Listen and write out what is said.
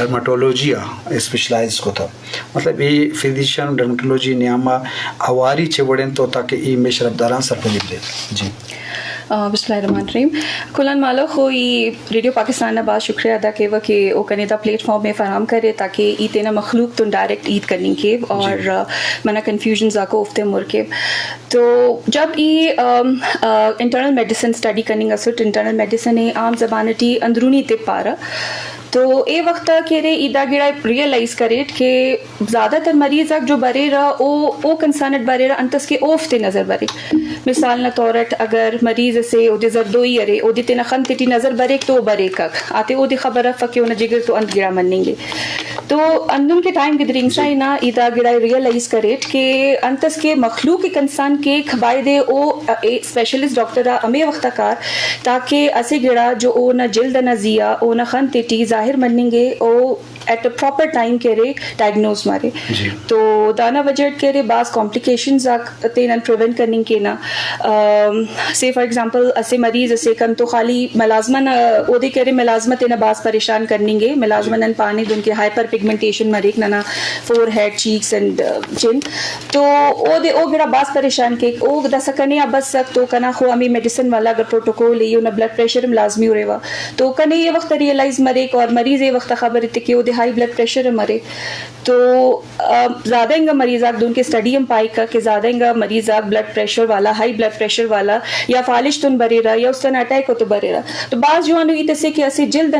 dermatology specialise को था मतलब ये फिजिशियन डर्माटोलॉजी नियामा आवारी चेवड़ें तो ताकि ई में शरबदारान सरपलिप दे जी बिस्मिल्लाहिर्रहमानिर्रहीम कुलन मालो हो ई रेडियो पाकिस्तान ने बहुत शुक्रिया अदा के कि वो कनेदा प्लेटफॉर्म में फराम करे ताकि ई तेना मखलूक तो डायरेक्ट ईद करनी के और मना कन्फ्यूजन जाको उफ्ते मुर के तो जब ई इंटरनल मेडिसिन स्टडी करनी असुट इंटरनल मेडिसिन है आम जबानटी अंदरूनी तिप पारा तो ये वक्त के रे ईदा गिड़ा रियलाइज करे कि ज़्यादातर मरीज जो बरे रहा ओ कंसानट बरे रहा अंतस के ओफ्ते नज़र बरे मिसाल न तौरट अगर मरीज से ओदे जरदोई अरे ओदे तेना खन तिटी नज़र बरे तो बरे कक आते ओदे खबर फके उन जिगर तो अंत गिड़ा मनेंगे तो अंदुन के टाइम गिदरिंग सा ना ईदा गिड़ा रियलाइज करे कि अंतस के मखलूक एक इंसान के खबाई दे ओ स्पेशलिस्ट डॉक्टर अमे वक्त कार ताकि असे गिड़ा जो ओ न जिल्द न जिया ओ न खन तिटी जाहिर मनेंगे ओ एट अ प्रॉपर टाइम के रे डायग्नोज मारे तो दाना बजट के रे बास कॉम्प्लिकेशंस तेन प्रिवेंट करने के ना से फॉर एग्जांपल असे मरीज असे कन तो खाली मलाजमन ओदे के रे मलाजमत तेना बास परेशान करनेंगे मलाजमन पानी दुन के हाइपर पिगमेंटेशन मरेक ना four head cheeks and chin तो ओदे ओ गिड़ा बास परेशान के ओ दस कने या बस सक तो कना खो अमी मेडिसिन वाला अगर प्रोटोकॉल ये ना ब्लड प्रेशर लाजमी हो रेवा तो कने ये वक्त रियलाइज मरेक और मरीज ये वक्त खबर इतने कि हाई ब्लड प्रेशर मरे तो ज़्यादा इंगा मरीज दून के स्टडी हम पाई का कि ज़्यादा इंगा मरीज ब्लड प्रेशर वाला हाई ब्लड प्रेशर वाला या फालिश तुन बरेरा या उस अटैक हो तो बरेरा तो बाज जो से कि ऐसे जल्द